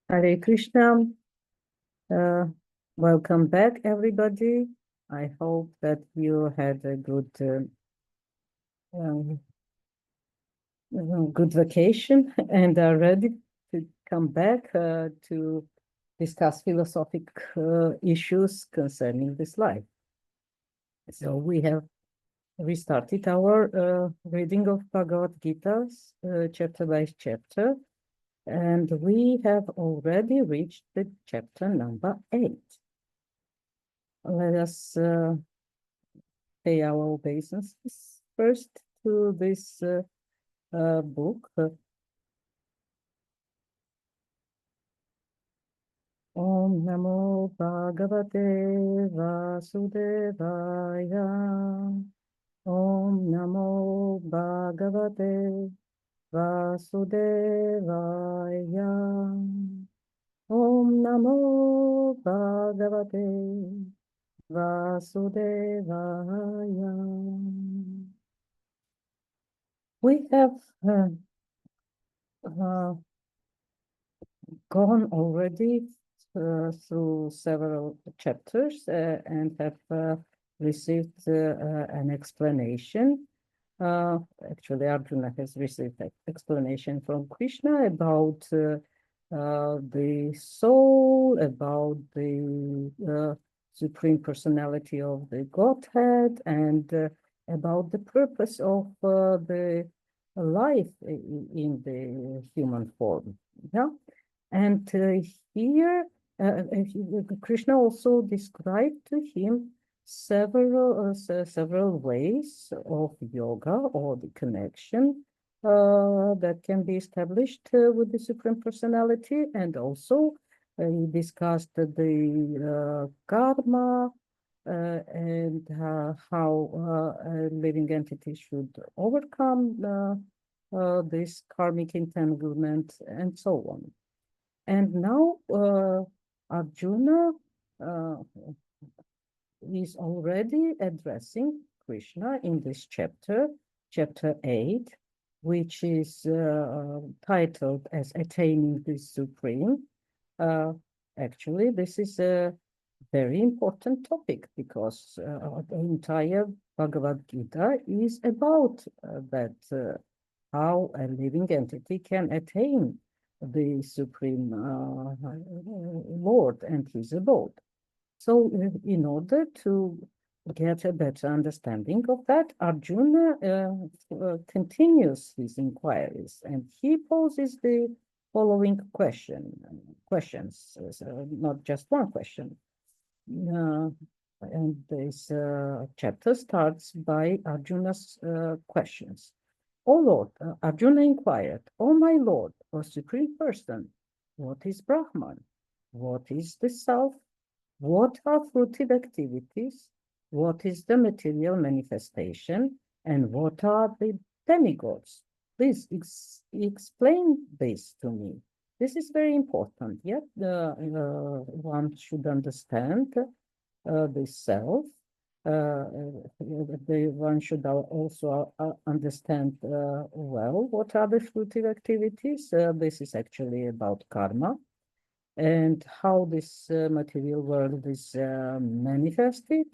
Hare Krishna. Welcome back, everybody. I hope that you had a um, good vacation and are ready to come back to discuss philosophic issues concerning this life. So we have restarted our reading of Bhagavad Gita, chapter by chapter, and we have already reached the chapter number 8. Let us pay our obeisances first to this book. Om Namo Bhagavate Vasudevaya. Om Namo Bhagavate Vasudevaya. Om Namo Bhagavate Vasudevaya. We have gone already through several chapters and have received an explanation. Actually, Arjuna has received an explanation from Krishna about the soul, about the Supreme Personality of the Godhead, and about the purpose of the life in the human form. Yeah, and here Krishna also described to him several ways of yoga or the connection that can be established with the Supreme Personality, and also he discussed the karma and how a living entity should overcome this karmic entanglement and so on. And now Arjuna is already addressing Krishna in this chapter, chapter 8, which is titled as Attaining the Supreme. Actually, this is a very important topic because the entire Bhagavad Gita is about that how a living entity can attain the Supreme Lord and his abode. So in order to get a better understanding of that, Arjuna continues his inquiries, and he poses the following questions, not just one question. And this chapter starts by Arjuna's questions. O Lord, Arjuna inquired, O my Lord, O Supreme Person, what is Brahman? What is the Self? What are fruitive activities? What is the material manifestation? And what are the demigods? Please explain this to me. This is very important. Yet one should understand the self. One should also understand well what are the fruitive activities. This is actually about karma and how this material world is manifested,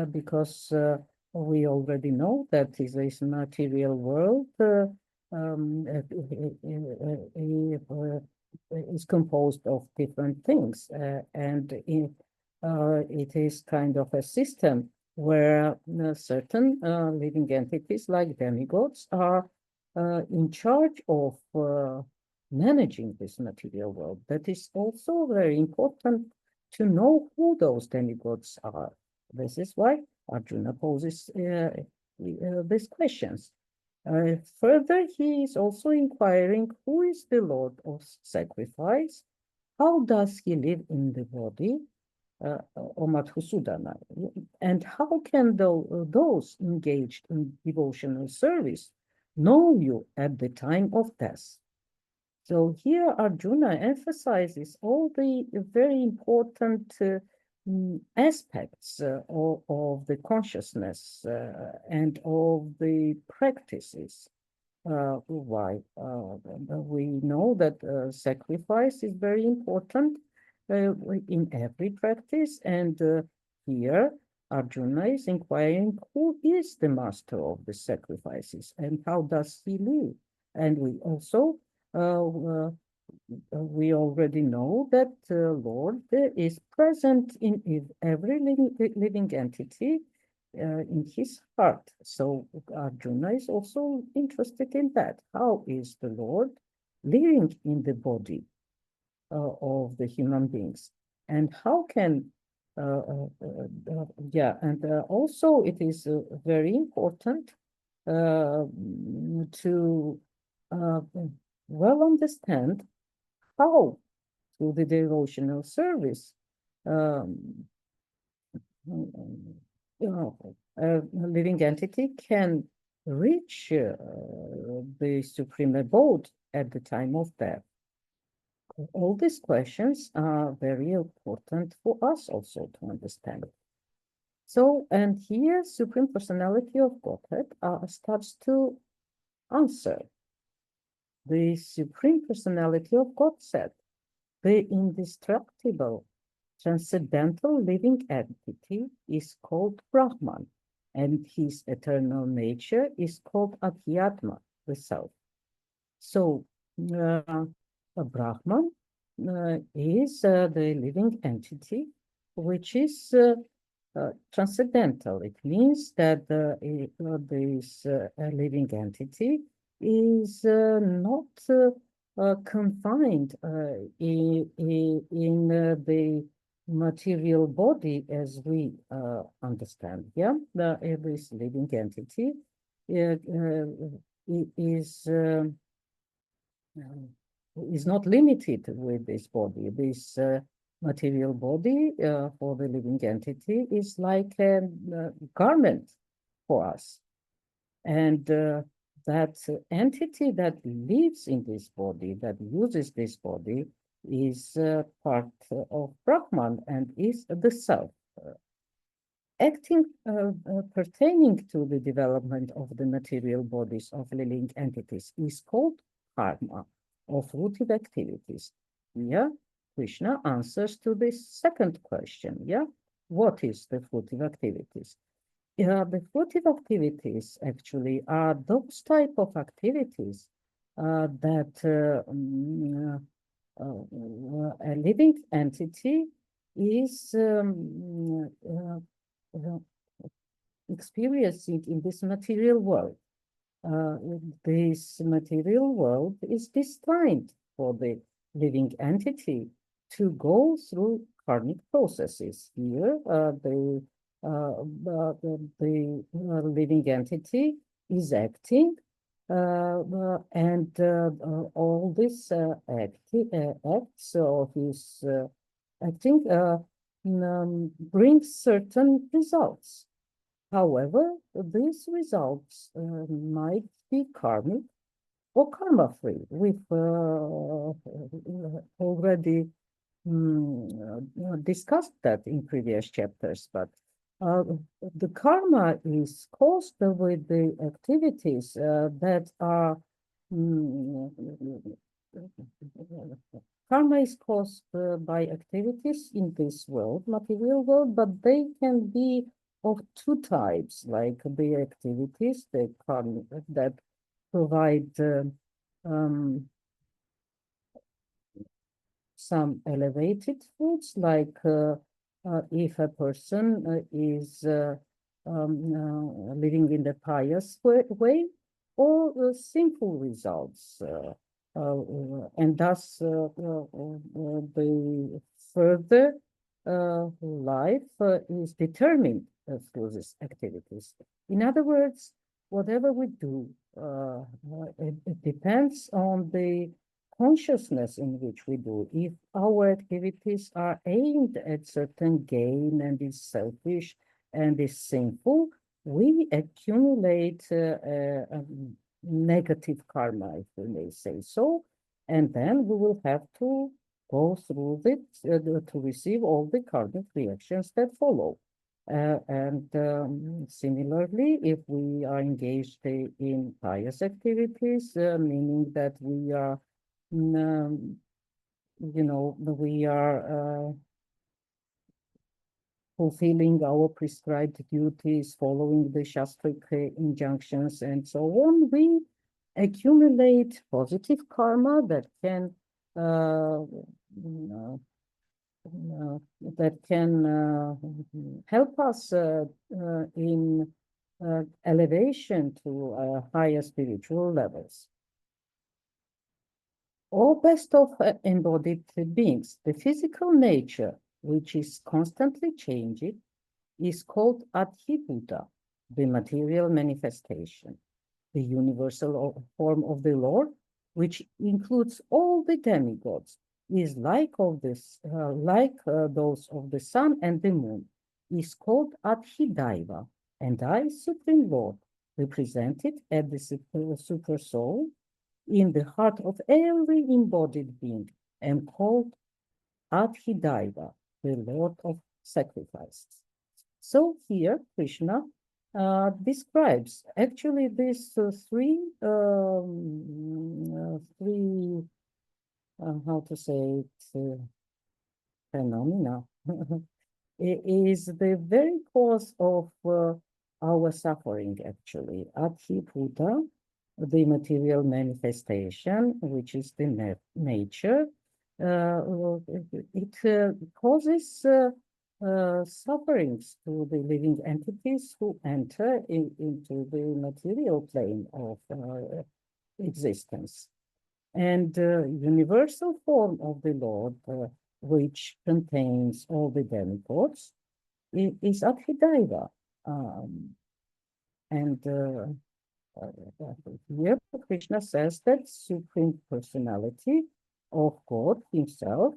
because we already know that this material world is composed of different things, and it is kind of a system where certain living entities like demigods are in charge of managing this material world. That is also very important to know who those demigods are. This is why Arjuna poses these questions. Further, he is also inquiring who is the Lord of sacrifice, how does he live in the body, O Madhusudana, and how can those engaged in devotional service know you at the time of death? So here Arjuna emphasizes all the very important aspects of the consciousness and of the practices Why? We know that sacrifice is very important in every practice, and here Arjuna is inquiring who is the master of the sacrifices and how does he live? And we also we already know that Lord is present in every living entity in his heart. So Arjuna is also interested in that. How is the Lord living in the body of the human beings? And how can, and also it is very important to well understand how through the devotional service a living entity can reach the supreme abode at the time of death. All these questions are very important for us also to understand. So, and here Supreme Personality of Godhead starts to answer. The Supreme Personality of God said, the indestructible, transcendental living entity is called Brahman, and his eternal nature is called Adhyatma, the self. So, a Brahman is the living entity, which is transcendental. It means that this living entity is not confined in the material body as we understand. Yeah, this living entity is not limited with this body. This material body for the living entity is like a garment for us. And that entity that lives in this body, that uses this body, is part of Brahman and is the self. Acting pertaining to the development of the material bodies of living entities is called karma, or fruitive activities. Yeah, Krishna answers to this second question. Yeah, what is the fruitive activities? The fruitive activities actually are those type of activities that a living entity is experiencing in this material world. This material world is destined for the living entity to go through karmic processes. Here, the living entity is acting, and all this acts of his acting brings certain results. However, these results might be karmic or karma-free. We've already discussed that in previous chapters, but the karma is caused with the activities that are karma is caused by activities in this world, material world, but they can be of two types, like the activities that provide some elevated foods, like if a person is living in the pious way, or sinful results, and thus the further life is determined through these activities. In other words, whatever we do, it depends on the consciousness in which we do. If our activities are aimed at certain gain and is selfish and is sinful, we accumulate negative karma, if we may say so, and then we will have to go through it to receive all the karmic reactions that follow. And similarly, if we are engaged in pious activities, meaning that we are, we are fulfilling our prescribed duties, following the Shastric injunctions, and so on, we accumulate positive karma that can uh, help us in elevation to higher spiritual levels. All best of embodied beings, the physical nature, which is constantly changing, is called Adhibhuta, the material manifestation. The universal form of the Lord, which includes all the demigods, is like those of the sun and the moon, is called Adhidaiva, and I, Supreme Lord, represented at the super soul in the heart of every embodied being, am called Adhidaiva, the Lord of sacrifices. So here, Krishna describes actually these three, how to say it, phenomena. It is the very cause of our suffering, actually. Adhibhuta, the material manifestation, which is the nature, it causes sufferings to the living entities who enter into the material plane of existence. And universal form of the Lord, which contains all the demigods, is Adhidaiva. And here Krishna says that Supreme Personality of God himself,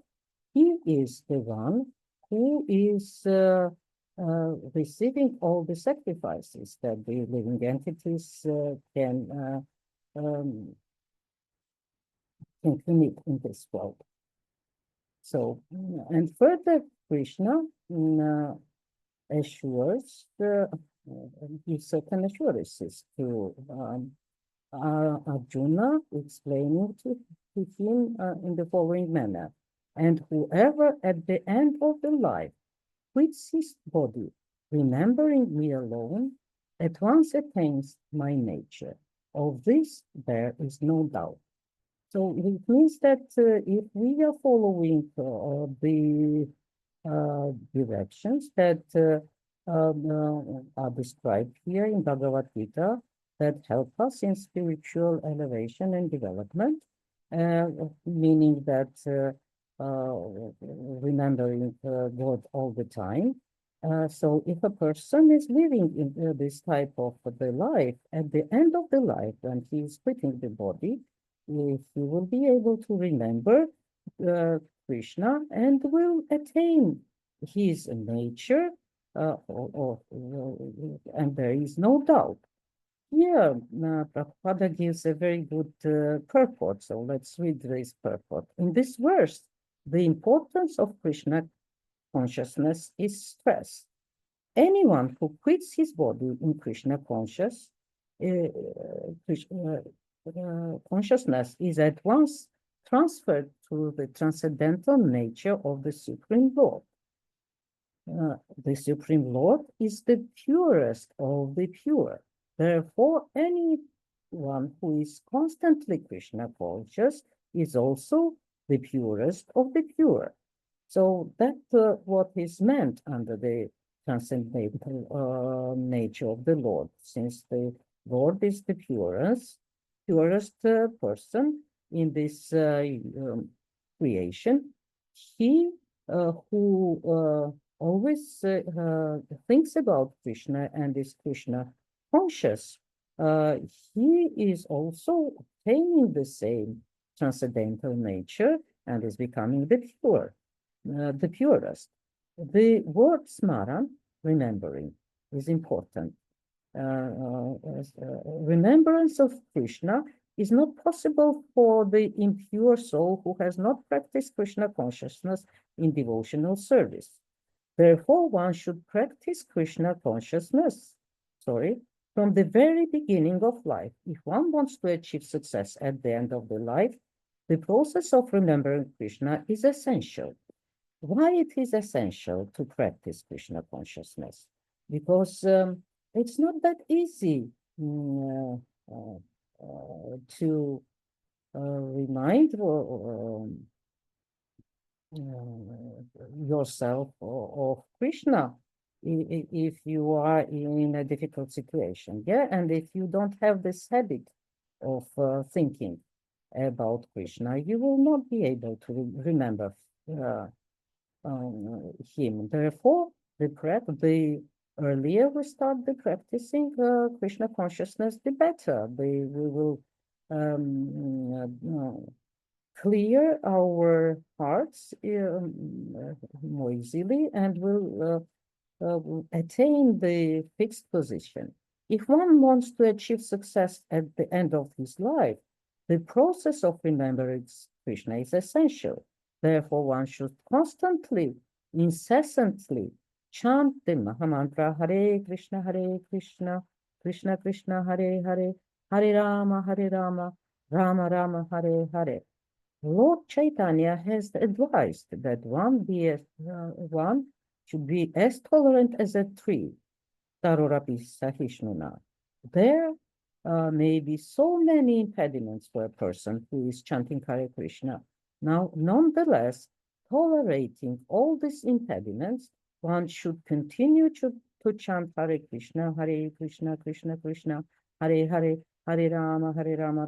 he is the one who is receiving all the sacrifices that the living entities can commit in this world. So, and further, Krishna assures, gives certain assurances to Arjuna, explaining to him in the following manner. And whoever at the end of the life quits his body, remembering me alone, at once attains my nature. Of this there is no doubt. So it means that if we are following the directions that are described here in Bhagavad Gita, that help us in spiritual elevation and development, meaning that remembering God all the time. So if a person is living in this type of the life, at the end of the life, when he is quitting the body, if he will be able to remember Krishna and will attain his nature, and there is no doubt. Here, Prabhupada gives a very good purport, so let's read this purport. In this verse, the importance of Krishna consciousness is stressed. Anyone who quits his body in Krishna consciousness is at once transferred to the transcendental nature of the Supreme Lord. The Supreme Lord is the purest of the pure. Therefore, anyone who is constantly Krishna conscious is also the purest of the pure. So that's what is meant under the transcendental nature of the Lord, since the Lord is the purest person in this creation. He who always thinks about Krishna and is Krishna conscious, he is also attaining the same transcendental nature and is becoming the purest. The word smaran, remembering, is important. Remembrance of Krishna is not possible for the impure soul who has not practiced Krishna consciousness in devotional service. Therefore, one should practice Krishna consciousness, from the very beginning of life. If one wants to achieve success at the end of the life, the process of remembering Krishna is essential. Why it is essential to practice Krishna consciousness? Because it's not that easy to remind yourself of Krishna if you are in a difficult situation, yeah, and if you don't have this habit of thinking about Krishna, you will not be able to remember him. Therefore, the earlier we start the practicing Krishna consciousness, the better. We will clear our hearts more easily, and will attain the fixed position. If one wants to achieve success at the end of his life, the process of remembering Krishna is essential. Therefore, one should constantly, incessantly chant the Mahamantra Hare Krishna, Krishna Krishna, Hare Hare, Hare Rama, Rama Rama, Hare Hare. Lord Chaitanya has advised that one should be as tolerant as a tree, Tarorapi Sahishnuna. There may be so many impediments for a person who is chanting Hare Krishna. Now, nonetheless, tolerating all these impediments, one should continue to chant Hare Krishna, Krishna Krishna, Hare Hare, Hare Rama,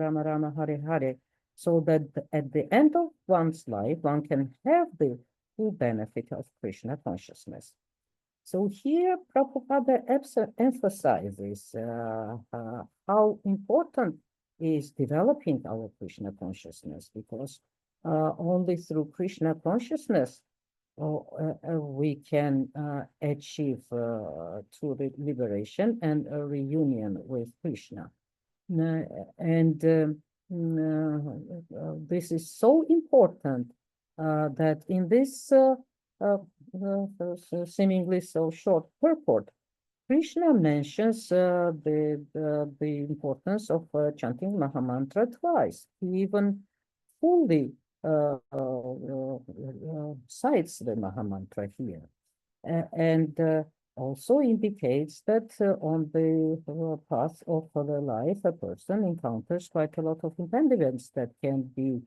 Rama Rama, Hare Hare, so that at the end of one's life, one can have the full benefit of Krishna consciousness. So here, Prabhupada emphasizes how important is developing our Krishna consciousness, because only through Krishna consciousness we can achieve true liberation and a reunion with Krishna. And this is so important that in this seemingly so short purport, Krishna mentions the importance of chanting Mahamantra twice. He even fully cites the Mahamantra here, and also indicates that on the path of the life, a person encounters quite a lot of impediments that can be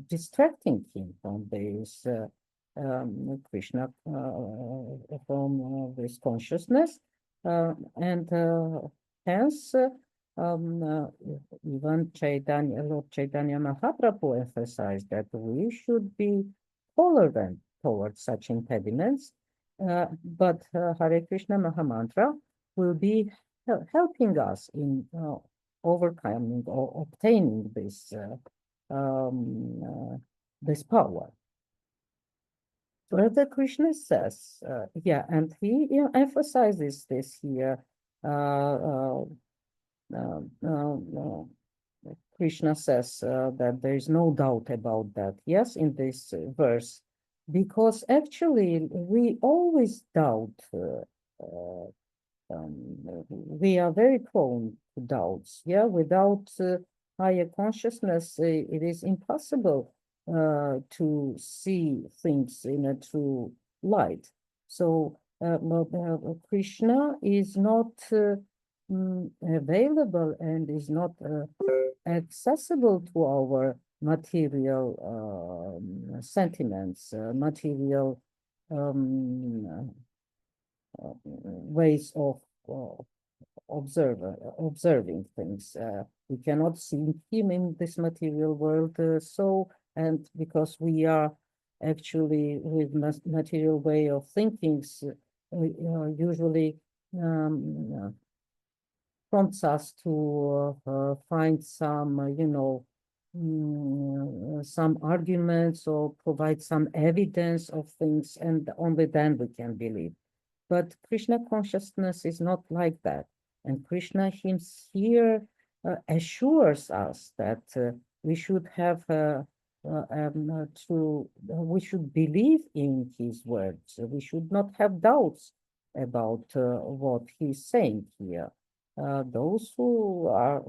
distracting him from this Krishna, from this consciousness, and hence even Lord Chaitanya Mahaprabhu emphasized that we should be tolerant towards such impediments, but Hare Krishna Mahamantra will be helping us in overcoming or obtaining this this power. Further, Krishna says, and he emphasizes this here. Krishna says that there is no doubt about that, yes, in this verse, because actually we always doubt. We are very prone to doubts. Yeah, without higher consciousness, it is impossible to see things in a true light. So Krishna is not available and is not accessible to our material sentiments, material ways of observing things. We cannot see him in this material world, and because we are actually with material way of thinking, usually prompts us to find some, some arguments or provide some evidence of things, and only then we can believe. But Krishna consciousness is not like that. And Krishna here assures us that we should have we should believe in his words. We should not have doubts about what he's saying here. Those who are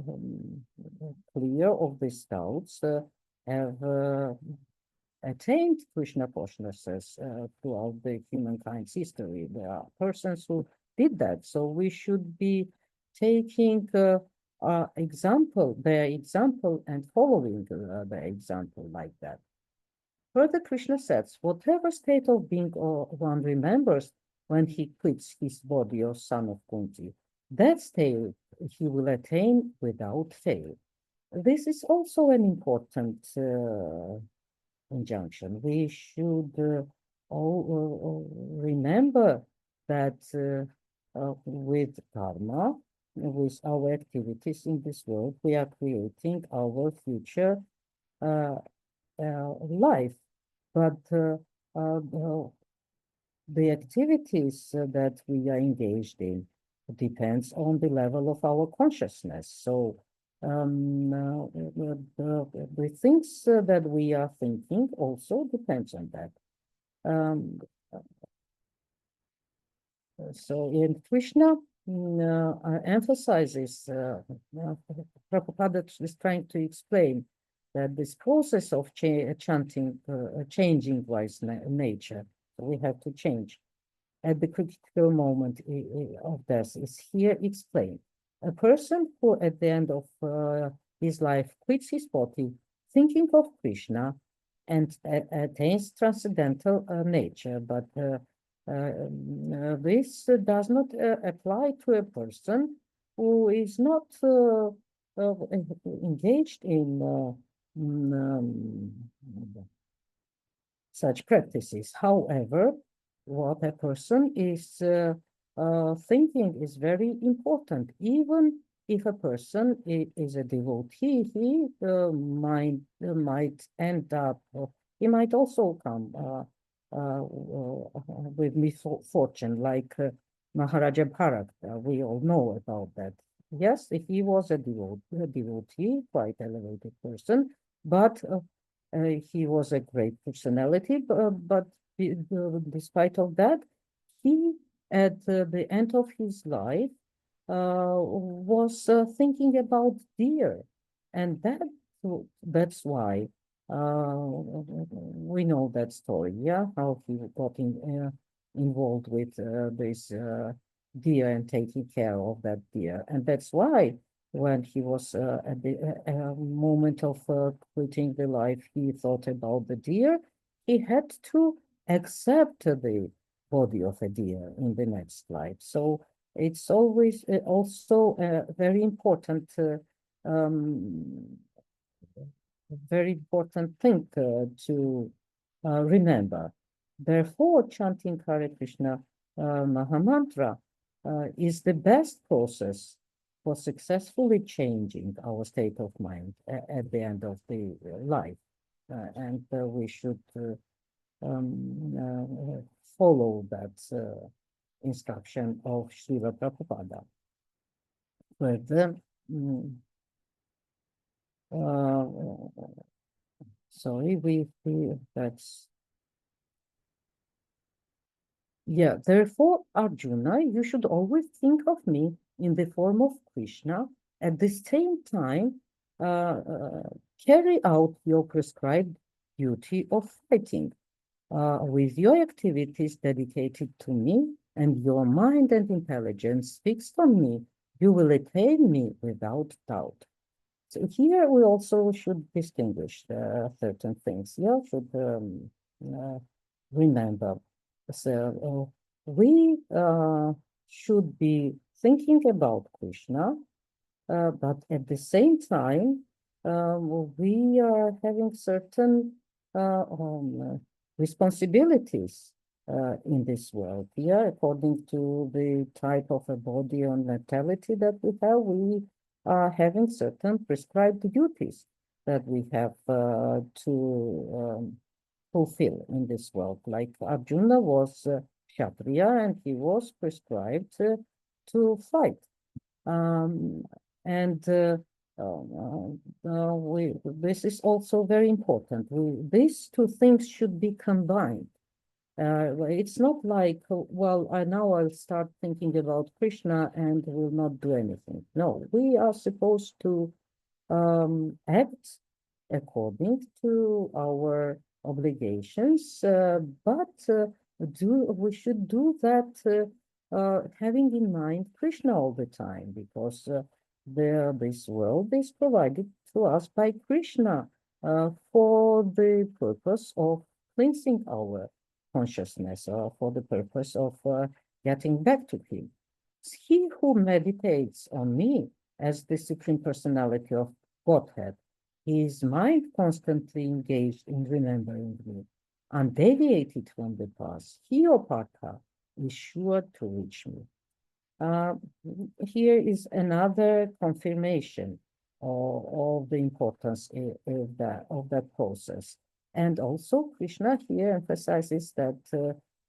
clear of these doubts have attained Krishna consciousness throughout the humankind's history. There are persons who did that. So we should be taking their example and following their example like that. Further, Krishna says, whatever state of being one remembers when he quits his body or son of Kunti, that state he will attain without fail. This is also an important injunction. We should all remember that with karma, with our activities in this world, we are creating our future life. But the activities that we are engaged in depends on the level of our consciousness. So the things that we are thinking also depends on that. So in Krishna emphasizes, Prabhupada is trying to explain that this process of chanting, changing one's nature, we have to change at the critical moment of death is here explained. A person who at the end of his life quits his body, thinking of Krishna and attains transcendental nature, but this does not apply to a person who is not engaged in such practices. However, what a person is thinking is very important. Even if a person is a devotee, he might end up, he might also come with misfortune, like Maharaja Bharat. We all know about that. Yes, he was a devotee, quite elevated person, but he was a great personality, but despite of that, he, at the end of his life, was thinking about deer. And that's why we know that story, yeah, how he got involved with this deer and taking care of that deer. And that's why when he was at the moment of quitting the life, he thought about the deer. He had to accept the body of a deer in the next life. So it's always also very important, very important thing to remember. Therefore, chanting Hare Krishna Mahamantra is the best process for successfully changing our state of mind at the end of the life. And we should follow that instruction of Srila Prabhupada. But sorry, that's yeah. Therefore, Arjuna, you should always think of me in the form of Krishna. At the same time, carry out your prescribed duty of fighting. With your activities dedicated to me and your mind and intelligence fixed on me, you will attain me without doubt. So here we also should distinguish certain things. You should remember. So we should be thinking about Krishna, but at the same time, we are having certain responsibilities in this world. Yeah, according to the type of a body or mentality that we have, we are having certain prescribed duties that we have to fulfill in this world. Like Arjuna was Kshatriya and he was prescribed to fight. And This is also very important. These two things should be combined. It's not like, well, now I'll start thinking about Krishna and will not do anything. No, we are supposed to act according to our obligations, but we should do that having in mind Krishna all the time, because this world is provided to us by Krishna for the purpose of cleansing our consciousness, for the purpose of getting back to him. He who meditates on me as the Supreme Personality of Godhead, his mind constantly engaged in remembering me, undeviated from the past, he or Partha is sure to reach me. Uh, Here is another confirmation of the importance of that process. And also, Krishna here emphasizes that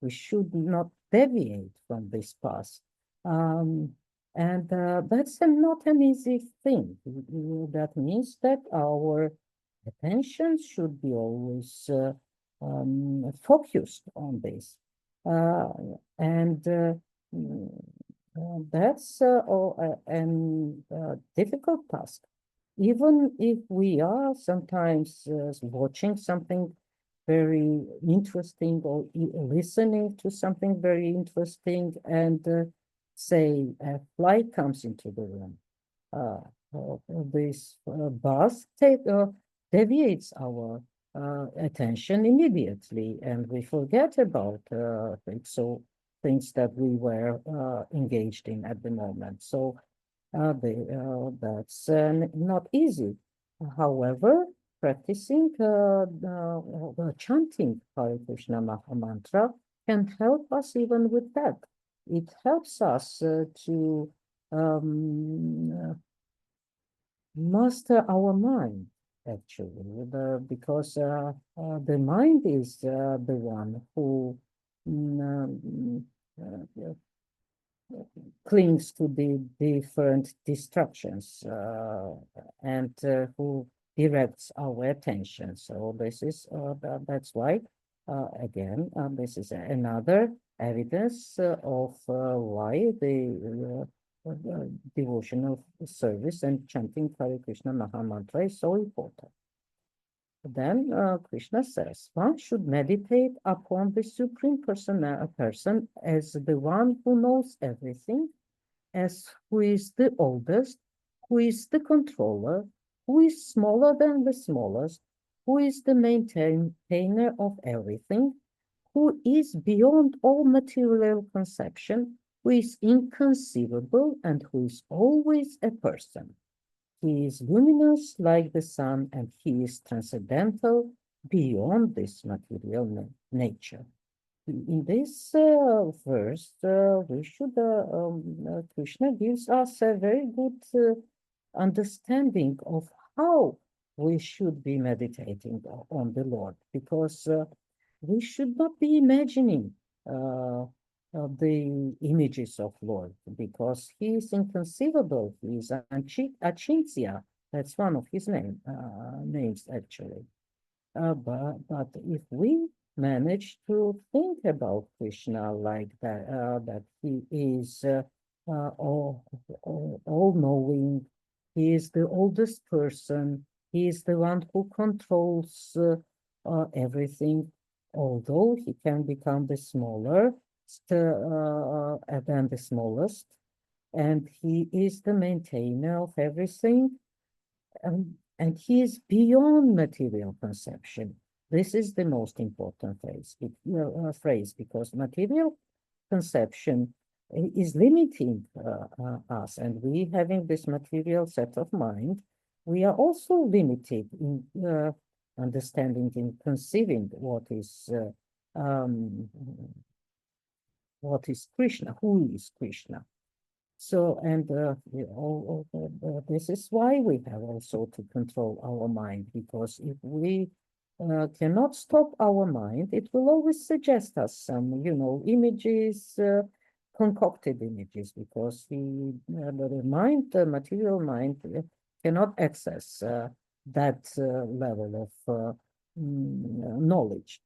we should not deviate from this path. And that's not an easy thing. That means that our attention should be always focused on this. And that's a difficult task. Even if we are sometimes watching something very interesting or listening to something very interesting, and say a fly comes into the room, this buzz deviates our attention immediately, and we forget about things that we were engaged in at the moment. So that's not easy. However, practicing chanting Hare Krishna Maha Mantra can help us even with that. It helps us to master our mind, actually, because the mind is the one who clings to the different distractions and who directs our attention. So this is that's why again this is another evidence of why the devotional service and chanting Hare Krishna Maha Mantra is so important. Then Krishna says, one should meditate upon the Supreme Person as the one who knows everything, as who is the oldest, who is the controller, who is smaller than the smallest, who is the maintainer of everything, who is beyond all material conception, who is inconceivable, and who is always a person. He is luminous like the sun, and he is transcendental beyond this material nature. In this verse, we should Krishna gives us a very good understanding of how we should be meditating on the Lord, because we should not be imagining the images of Lord, because he is inconceivable. He is Achintya. That's one of his names, actually. But if we manage to think about Krishna like that, that he is all-knowing, he is the oldest person, he is the one who controls everything, although he can become the smaller than the smallest, and he is the maintainer of everything, and he is beyond material conception. This is the most important phrase, because material conception is limiting us, and we, having this material set of mind, we are also limited in understanding and conceiving what is Krishna, who is Krishna. So, and this is why we have also to control our mind, because if we cannot stop our mind, it will always suggest us some, images, concocted images, because the mind, the material mind, cannot access that level of knowledge.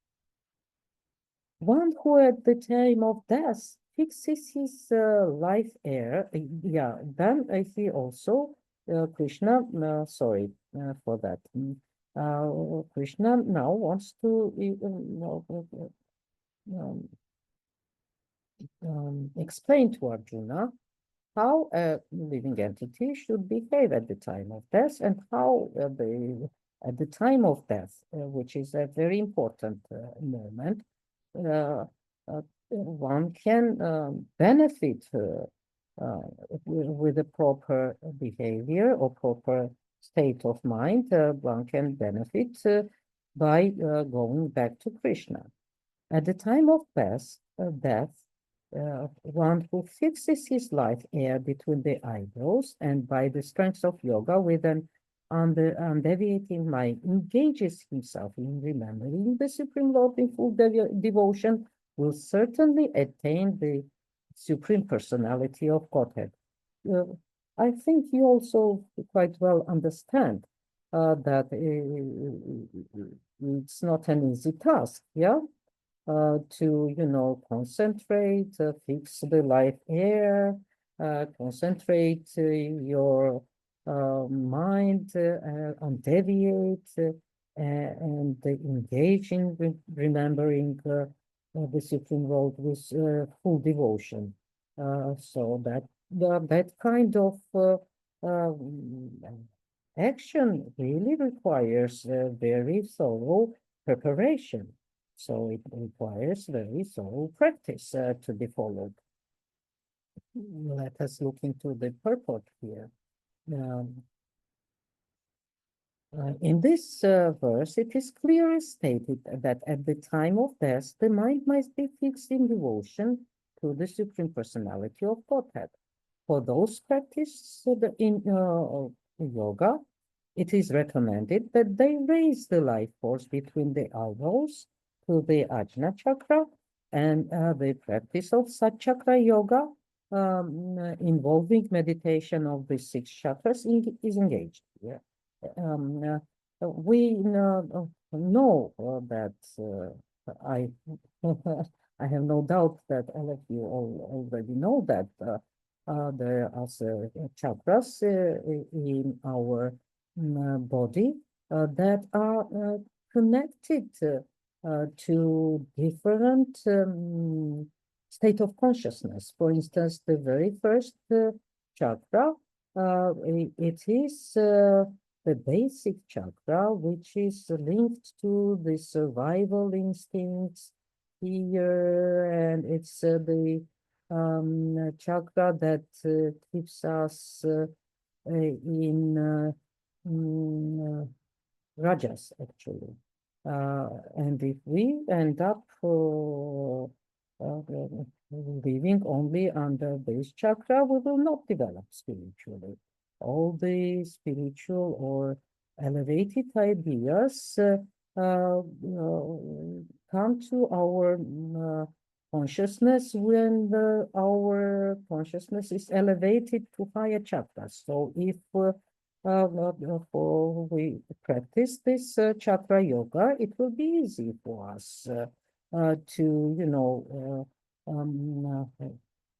One who at the time of death fixes his life air, then he also, Krishna, sorry for that. Krishna now wants to explain to Arjuna how a living entity should behave at the time of death and how at the time of death, which is a very important moment, uh, one can benefit with a proper behavior or proper state of mind. One can benefit by going back to Krishna. At the time of death, one who fixes his life air between the eyebrows and by the strength of yoga with an undeviating mind engages himself in remembering the Supreme Lord in full devotion will certainly attain the Supreme Personality of Godhead. I think you also quite well understand that it's not an easy task, yeah? To, concentrate, fix the life air, concentrate your mind, undeviate, and engage in remembering the Supreme Lord with full devotion. So that kind of action really requires very thorough preparation. So it requires very thorough practice to be followed. Let us look into the purport here. In this verse, it is clearly stated that at the time of death, the mind must be fixed in devotion to the Supreme Personality of Godhead. For those practiced in yoga, it is recommended that they raise the life force between the eyebrows to the Ajna chakra, and the practice of Satchakra yoga involving meditation of the six chakras is engaged. Yeah. We know that I I have no doubt that all of you already know that there are chakras in our body that are connected to different state of consciousness. For instance, the very first chakra, it is the basic chakra, which is linked to the survival instincts here, and it's the chakra that keeps us in rajas, actually. And if we end up living only under this chakra, we will not develop spiritually. All the spiritual or elevated ideas come to our consciousness when our consciousness is elevated to higher chakras. So if we practice this chakra yoga, it will be easy for us to,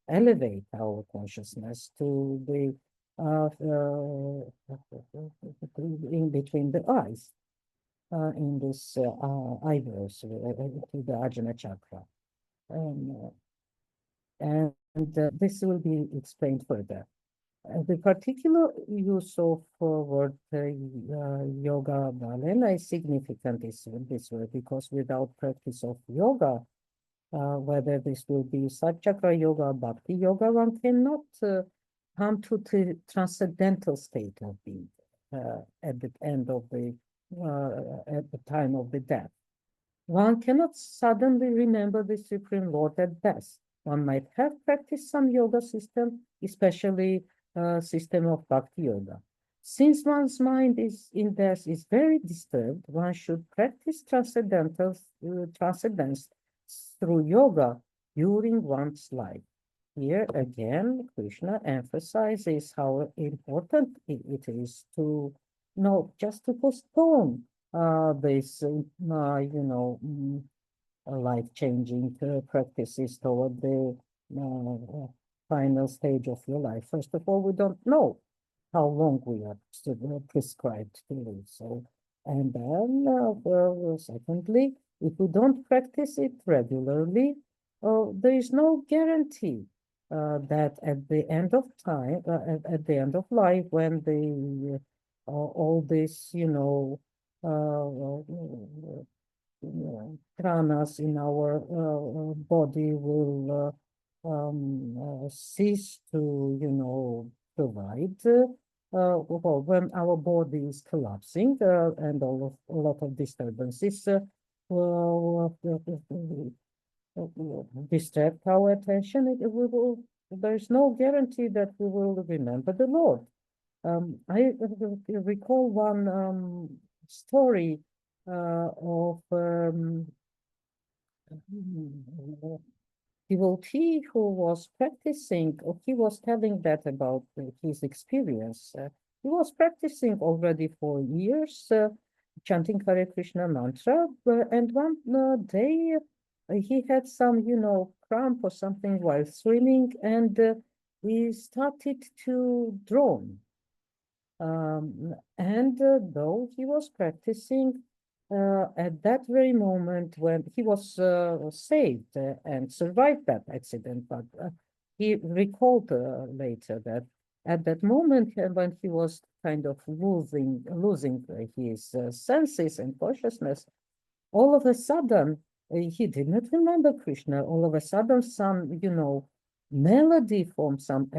elevate our consciousness to the in between the eyes, in this eyebrows, to the Ajna chakra. And this will be explained further. The particular use of word yoga balena is significant in this way because without practice of yoga, whether this will be Satchakra yoga, Bhakti yoga, one cannot come to the transcendental state of being at the end of at the time of the death. One cannot suddenly remember the Supreme Lord at death. One might have practiced some yoga system, especially system of Bhakti yoga. Since one's mind is in death is very disturbed, one should practice transcendence through yoga during one's life. here again, Krishna emphasizes how important it is to not just to postpone this, life-changing practices toward the final stage of your life. First of all, we don't know how long we are prescribed to live. So, and then, secondly, if we don't practice it regularly, there is no guarantee that at the end of time, at the end of life, when the all this, pranas in our body will cease to, provide. Well, when our body is collapsing and a lot of disturbances will distract our attention, there's no guarantee that we will remember the Lord. I recall one story of devotee who was practicing, or he was telling that about his experience. He was practicing already for years, chanting Hare Krishna mantra, and one day he had some, cramp or something while swimming, and he started to drown. And though he was practicing, at that very moment when he was saved and survived that accident, but he recalled later that at that moment when he was kind of losing his senses and consciousness, all of a sudden he did not remember Krishna. All of a sudden, some melody from some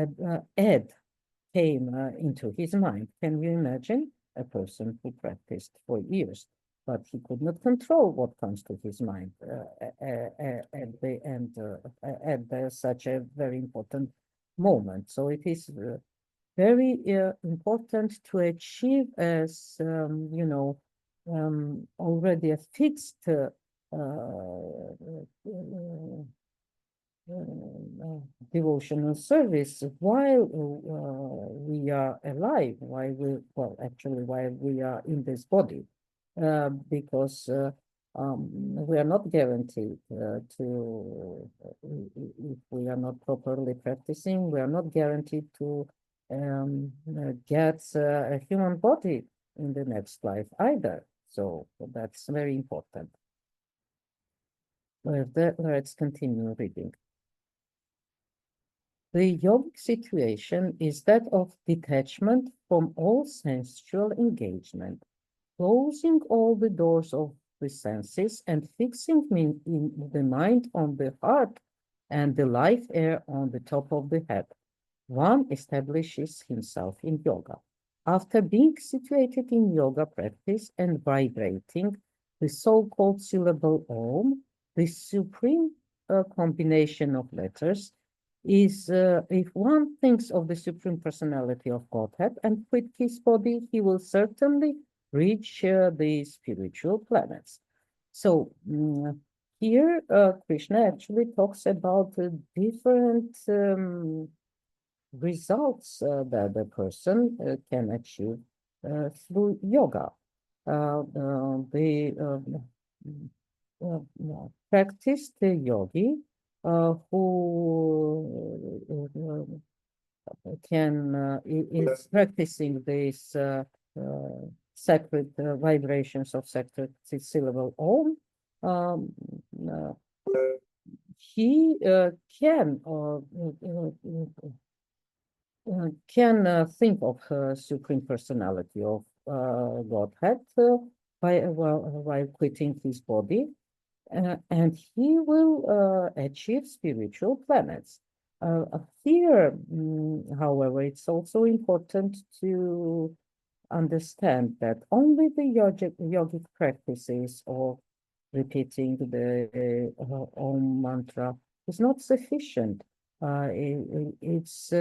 ad came into his mind. Can you imagine a person who practiced for years, but he could not control what comes to his mind at the end, at such a very important moment? So it is very important to achieve as, already a fixed devotional service while we are alive, while we are in this body, because we are not guaranteed if we are not properly practicing, we are not guaranteed to get a human body in the next life either. So that's very important. Let's continue reading. The yogic situation is that of detachment from all sensual engagement, closing all the doors of the senses and fixing in the mind on the heart and the life air on the top of the head. One establishes himself in yoga. After being situated in yoga practice and vibrating the so-called syllable Om, the supreme combination of letters, is if one thinks of the Supreme Personality of Godhead and quit his body, he will certainly reach the spiritual planets. So here Krishna actually talks about different results that the person can achieve through yoga. The practiced yogi who is practicing these sacred vibrations of sacred syllable Om, he can think of Supreme Personality of Godhead while quitting his body, and he will achieve spiritual planets. Here, however, it's also important to understand that only the yogic practices of repeating the Om mantra is not sufficient. It's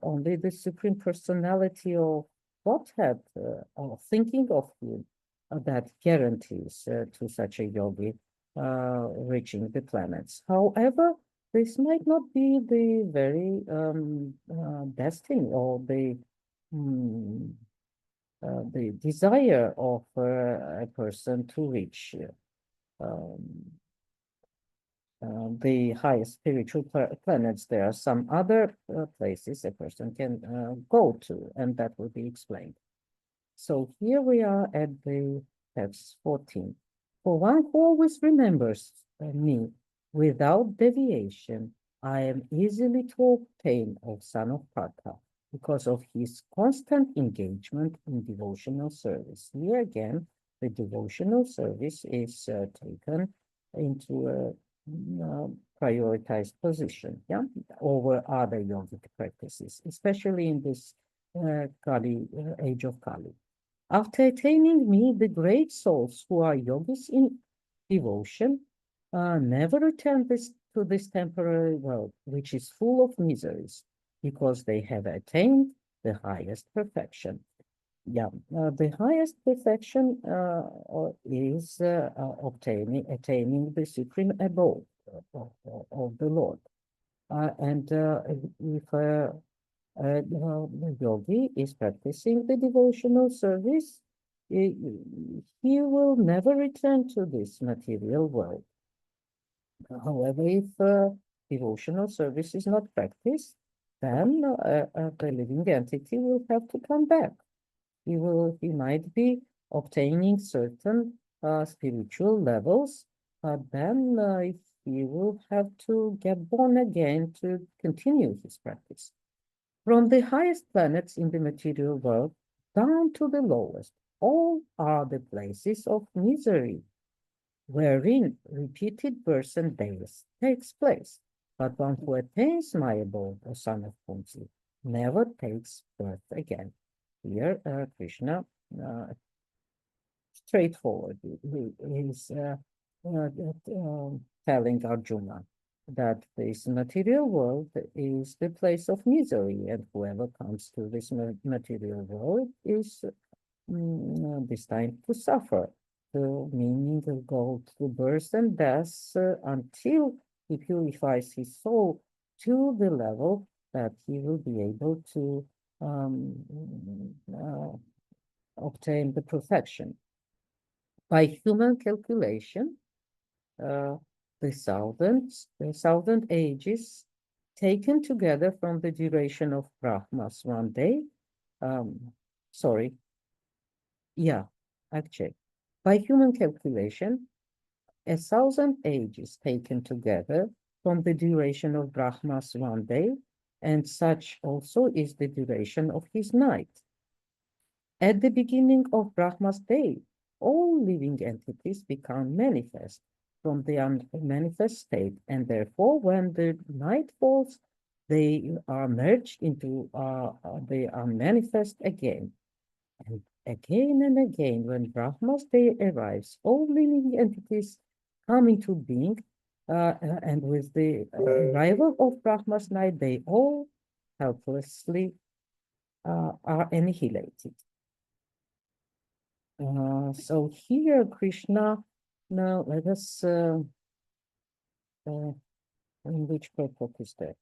only the Supreme Personality of Godhead, or thinking of him, that guarantees to such a yogi reaching the planets. However, this might not be the very destiny or mm, the desire of a person to reach um, the highest spiritual planets. There are some other places a person can go to, and that will be explained. So here we are at the text 14. For one who always remembers me without deviation, I am easily to obtain, O son of Partha, because of his constant engagement in devotional service. Here again, the devotional service is taken into a prioritized position, yeah, over other yogic practices, especially in this Kali, age of Kali. After attaining me, the great souls who are yogis in devotion never return to this temporary world, which is full of miseries, because they have attained the highest perfection. Yeah, the highest perfection is attaining the supreme abode of the Lord. And if the yogi is practicing the devotional service, he, he will never return to this material world. However, if devotional service is not practiced, then the living entity will have to come back. He might be obtaining certain spiritual levels, but then he will have to get born again to continue his practice. From the highest planets in the material world down to the lowest, all are the places of misery, wherein repeated births and deaths takes place. But one who attains my abode, O son of Kunti, never takes birth again. Here, Krishna, straightforward, he is telling Arjuna that this material world is the place of misery, and whoever comes to this material world is destined to suffer, meaning to go through birth and death until he purifies his soul to the level that he will be able to obtain the perfection. By human calculation, the thousand ages taken together from the duration of Brahma's one day, sorry, yeah, actually, by human calculation, 1,000 ages taken together from the duration of Brahma's one day, and such also is the duration of his night. At the beginning of Brahma's day, all living entities become manifest from the unmanifest state, and therefore, when the night falls, they are merged into the unmanifest again. And again, when Brahma's day arrives, all living entities come into being, and with the arrival of Brahma's night, they all helplessly are annihilated. So here, Krishna, now let us, in which purport is that?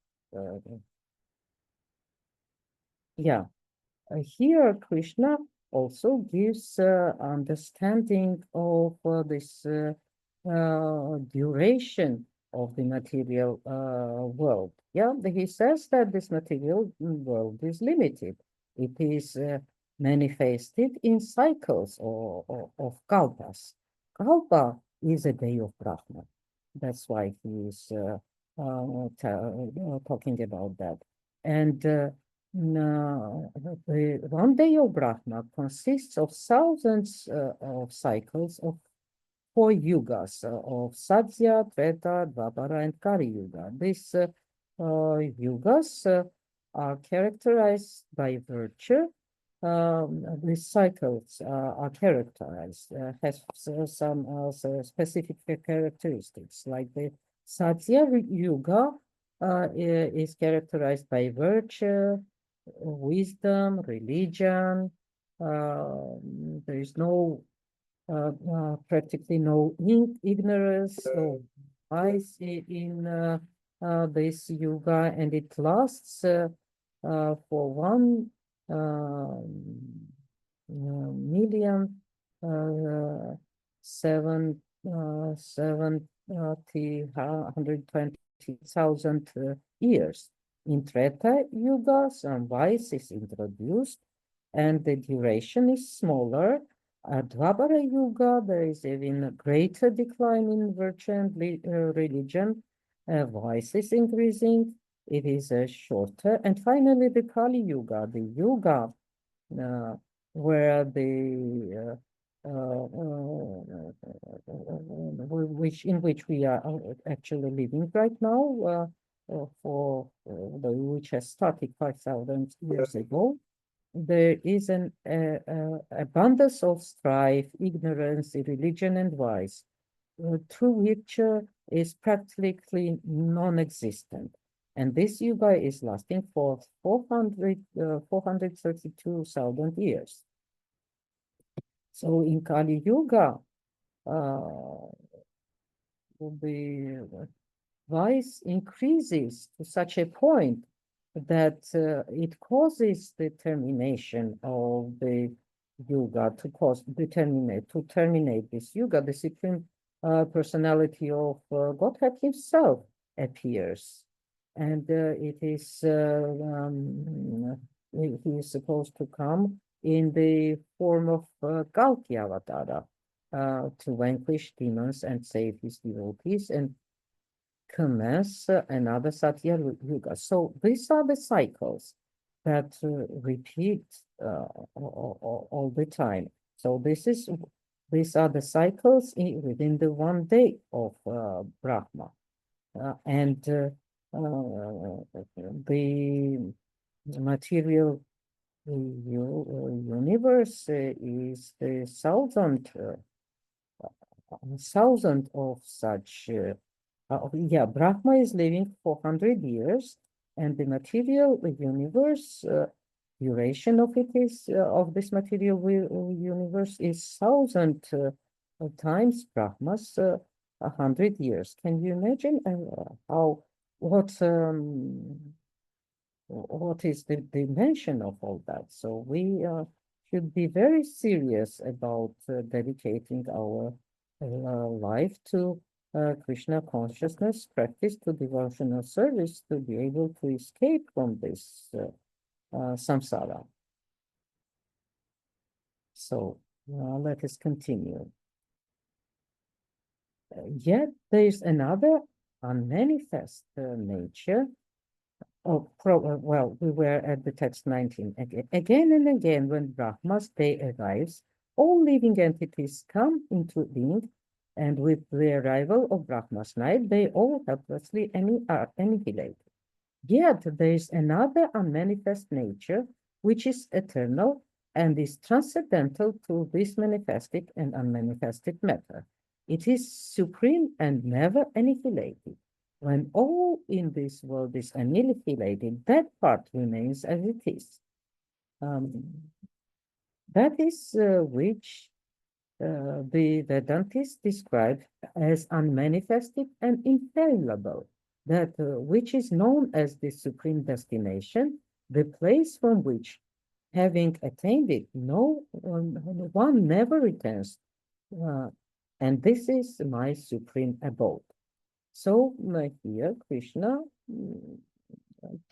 Yeah, here Krishna also gives understanding of this duration of the material world. Yeah, he says that this material world is limited. It is manifested in cycles of kalpas. Kalpa is a day of Brahma. That's why he is talking about that. And the one day of Brahma consists of thousands of cycles of 4 yugas of Satya, Treta, Dvapara, and Kali Yuga. These yugas are characterized by virtue. These cycles are characterized, has some specific characteristics, like the Satya Yuga is characterized by virtue, wisdom, religion. There is no practically no ignorance, no vice in this yuga, and it lasts for 1,070,120,000 years. In Treta Yuga, some vice is introduced, and the duration is smaller. At Dwapara Yuga, there is even a greater decline in virtue and religion. Vice is increasing. It is shorter. And finally, the Kali Yuga, the Yuga where the in which we are actually living right now, which has started 5,000 years ago. There is an abundance of strife, ignorance, religion, and vice, through which is practically non-existent. And this yuga is lasting for 432,000 years. So in Kali Yuga, the vice increases to such a point that it causes the termination of the yuga, to terminate this yuga. The Supreme Personality of Godhead himself appears, and he is supposed to come in the form of Kalki Avatara to vanquish demons and save his devotees and commence another Satya Yuga. So these are the cycles that repeat all the time. So these are the cycles within the one day of Brahma. And the material universe is the thousand of such. Brahma is living 400 years, and the material universe, duration of this material universe is 1,000 times Brahma's 100 years. Can you imagine what is the dimension of all that? So we should be very serious about dedicating our life to Krishna consciousness, practice to devotional service to be able to escape from this samsara. So let us continue. Yet there is another unmanifest nature. Well, we were at the text 19. Again and again, when Brahma's day arrives, all living entities come into being, and with the arrival of Brahma's night, they all helplessly are annihilated. Yet there is another unmanifest nature, which is eternal and is transcendental to this manifested and unmanifested matter. It is supreme and never annihilated. When all in this world is annihilated, that part remains as it is. That is which the Vedantists describe as unmanifested and infallible, that which is known as the supreme destination, the place from which, having attained it, one never returns, and this is my supreme abode. So here Krishna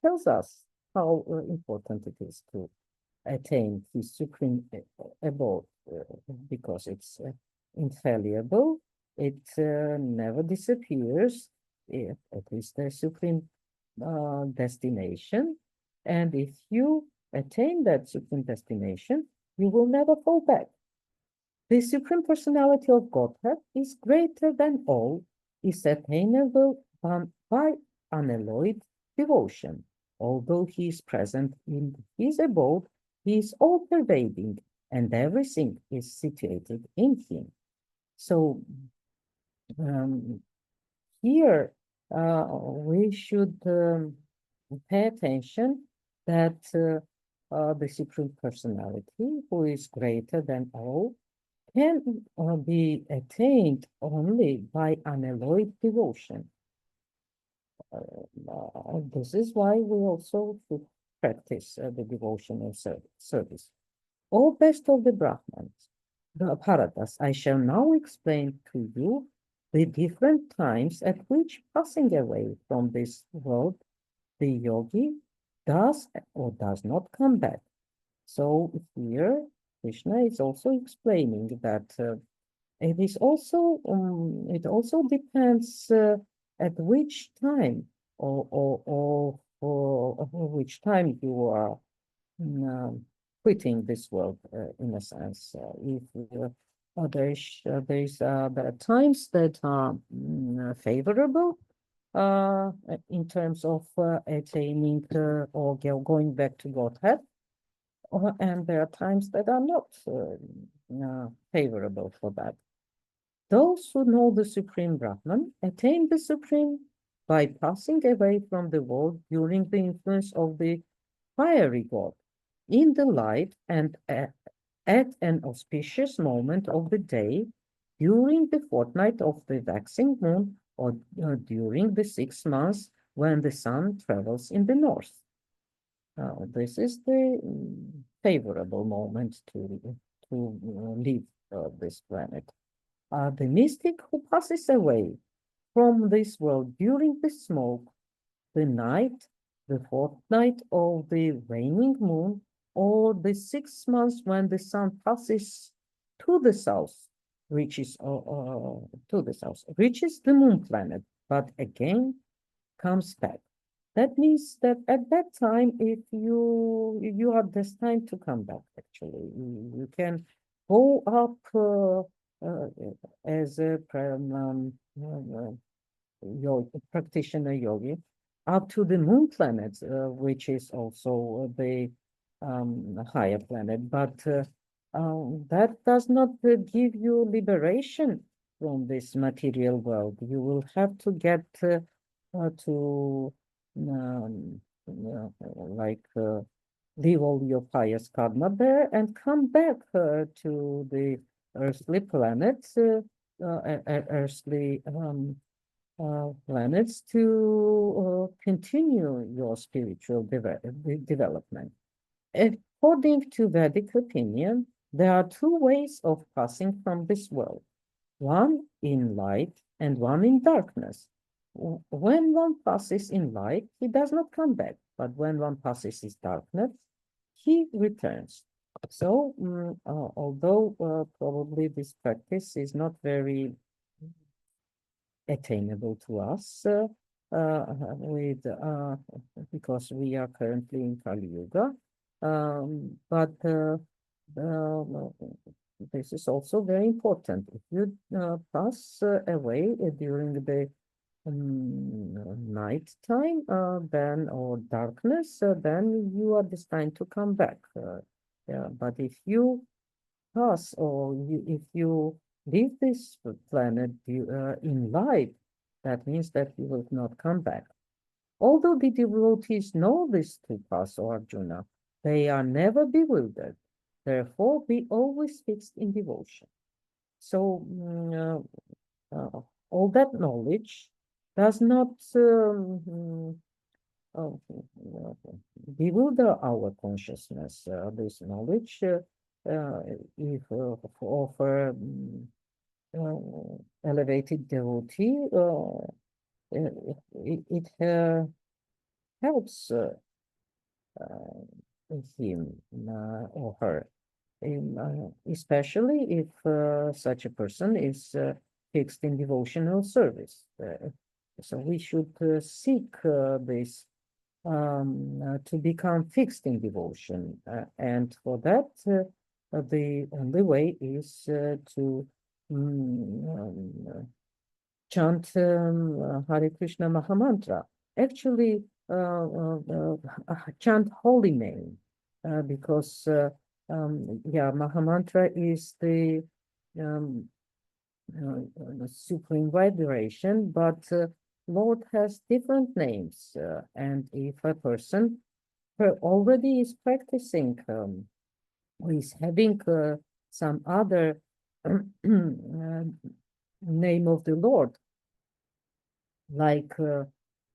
tells us how important it is to attain his supreme abode, because it's infallible, it never disappears, at least the supreme destination. And if you attain that supreme destination, you will never fall back. The Supreme Personality of Godhead is greater than all, is attainable by unalloyed devotion. Although he is present in his abode, he is all-pervading, and everything is situated in him. So here we should pay attention that the Supreme Personality, who is greater than all, can be attained only by unalloyed devotion. This is why we also should practice the devotional service. O best of the Brahmins, the Bharatas, I shall now explain to you the different times at which passing away from this world, the yogi does or does not come back. So here, Krishna is also explaining that it also depends at which time or which time you are quitting this world in a sense. If there are times that are favorable in terms of attaining or going back to Godhead, and there are times that are not favorable for that. Those who know the Supreme Brahman attain the Supreme by passing away from the world during the influence of the fiery God in the light and at an auspicious moment of the day during the fortnight of the waxing moon or during the 6 months when the sun travels in the north. This is the favorable moment to leave this planet. The mystic who passes away from this world during the smoke, the night, the fortnight of the waning moon, or the 6 months when the sun passes to the south, reaches the moon planet, but again comes back. That means that at that time, if you are destined to come back, actually, you can go up as a practitioner yogi up to the moon planet, which is also the higher planet, but that does not give you liberation from this material world. You will have to get to leave all your pious karma there and come back to the earthly planets, earthly planets to continue your spiritual development. According to Vedic opinion, there are two ways of passing from this world, one in light and one in darkness. When one passes in light, he does not come back, but when one passes in darkness, he returns. So, although probably this practice is not very attainable to us because we are currently in Kali Yuga, but this is also very important. If you pass away during the night time, then or darkness, then you are destined to come back. Yeah, but if you pass or if you leave this planet in light, that means that you will not come back. Although the devotees know this to pass, O Arjuna, they are never bewildered. Therefore, be always fixed in devotion. So, all that knowledge does not bewilder our consciousness. This knowledge, if for elevated devotee, it helps him or her, especially if such a person is fixed in devotional service. So we should seek this to become fixed in devotion. And for that, the only way is to chant Hare Krishna Mahamantra. Actually, chant holy name, because Mahamantra is the supreme vibration, but Lord has different names, and if a person already is practicing or is having some other name of the Lord, like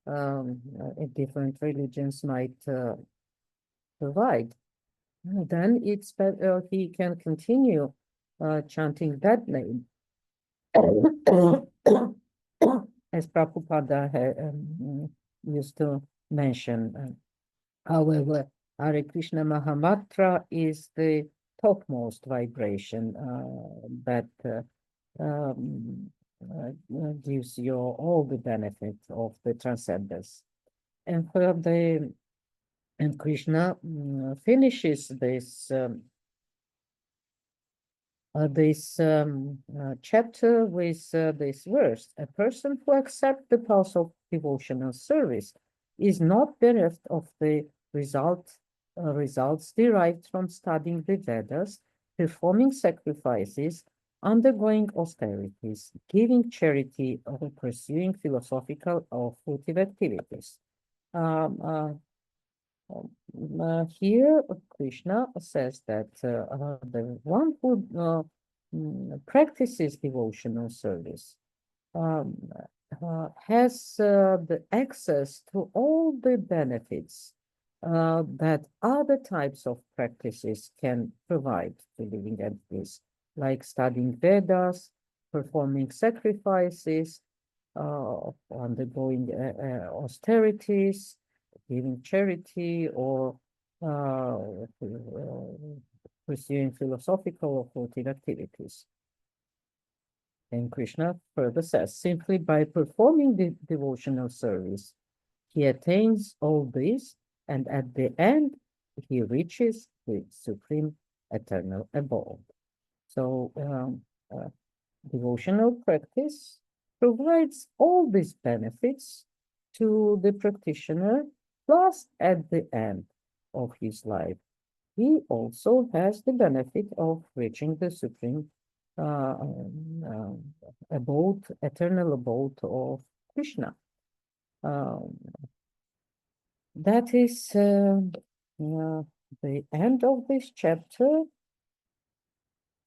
different religions might provide. And then he can continue chanting that name. As Prabhupada used to mention. However, Hare Krishna Mahamantra is the topmost vibration that gives you all the benefit of the transcendence. And Krishna finishes this chapter with this verse: a person who accepts the path of devotional service is not bereft of the results derived from studying the Vedas, performing sacrifices, undergoing austerities, giving charity, or pursuing philosophical or fruitive activities. Here, Krishna says that the one who practices devotional service has the access to all the benefits that other types of practices can provide to living entities, like studying Vedas, performing sacrifices, undergoing austerities, giving charity, or pursuing philosophical or fruitive activities. And Krishna further says, simply by performing the devotional service, he attains all this, and at the end, he reaches the supreme eternal abode. So devotional practice provides all these benefits to the practitioner, plus at the end of his life, he also has the benefit of reaching the supreme abode, eternal abode of Krishna. That is the end of this chapter.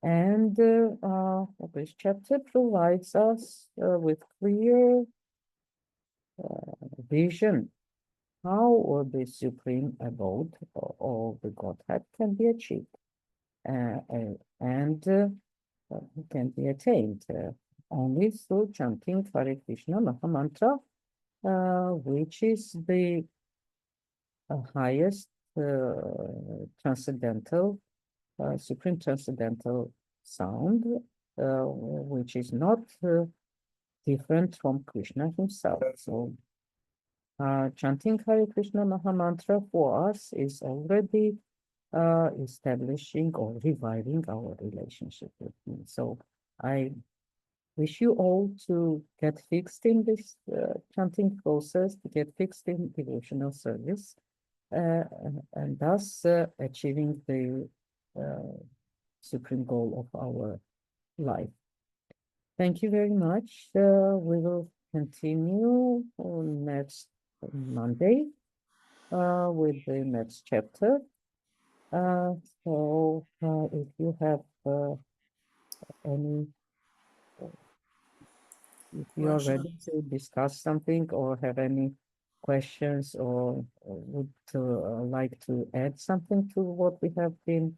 And this chapter provides us with clear vision how the supreme abode of the Godhead can be achieved and can be attained only through chanting Hare Krishna Mahamantra, which is the highest transcendental, supreme transcendental sound, which is not different from Krishna himself. So chanting Hare Krishna Mahamantra for us is already establishing or reviving our relationship with him. So I wish you all to get fixed in this chanting process, to get fixed in devotional service, and thus achieving the supreme goal of our life. Thank you very much. We will continue on next Monday with the next chapter. So if you have any, if you are ready to discuss something or have any questions or would like to add something to what we have been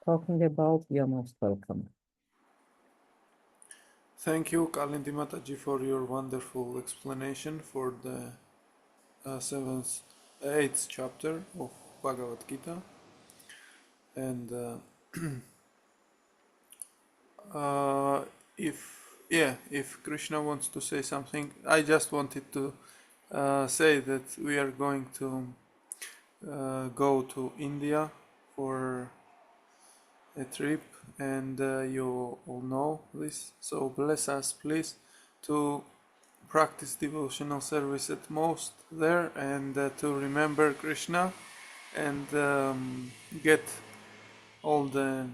talking about, you are most welcome. Thank you, Kalindi Mataji, for your wonderful explanation for the 8th chapter of Bhagavad Gita. And if Krishna wants to say something, I just wanted to say that we are going to go to India for a trip, and you all know this, so bless us please to practice devotional service at most there, and to remember Krishna and get all the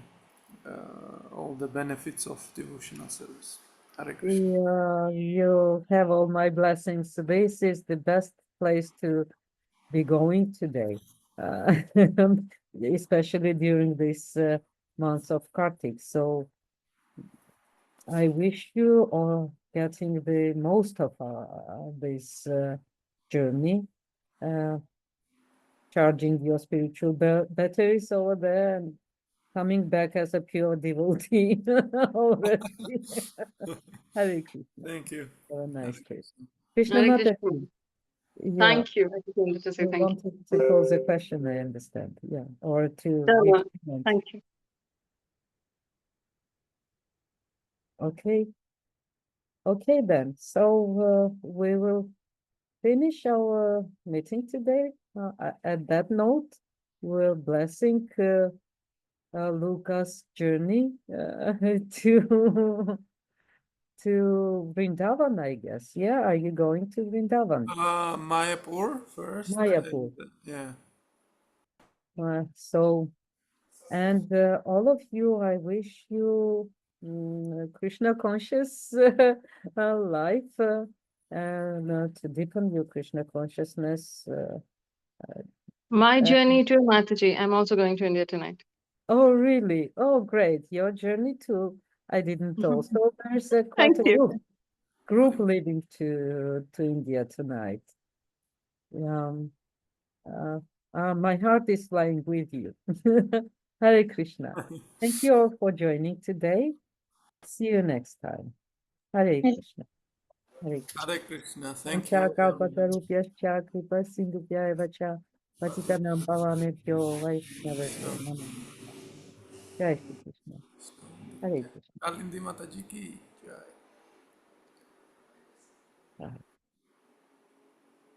benefits of devotional service. Hare Krishna. You have all my blessings. This is the best place to be going today, especially during this month of Kartik. So I wish you are getting the most of this journey, charging your spiritual batteries over there and coming back as a pure devotee already. Hare Krishna. Thank you. Have a Hare nice trip. Krishna. Krishna Hare Krishna. Mataji, yeah, Thank you. I just wanted to say you thank you. wanted to pose a question, I understand. Yeah, or to No, give no, comment. thank you. Okay, okay then. So we will finish our meeting today. At that note, we're blessing Luca's journey to to Vrindavan, I guess. Yeah, are you going to Vrindavan? Mayapur first. Mayapur. Yeah. So, and all of you, I wish you Krishna conscious life and to deepen your Krishna consciousness. My Uh, journey to Mataji. I'm also going to India tonight. oh, really? Oh, great. Your journey too. I didn't know. So there's quite Thank a you. group leaving to India tonight. Um, uh, my heart is flying with you. Hare Krishna. Thank you all for joining today. See you next time. Hare Krishna. Hare Krishna. Hare Krishna. Thank you. Panchakalpatarubhyascha kripasindubhya eva cha patitanam pavanebhyo vaishnavebhyo namo. Jai Shri Krishna. Hare Krishna. Kalindi Mataji ki jai. Bye.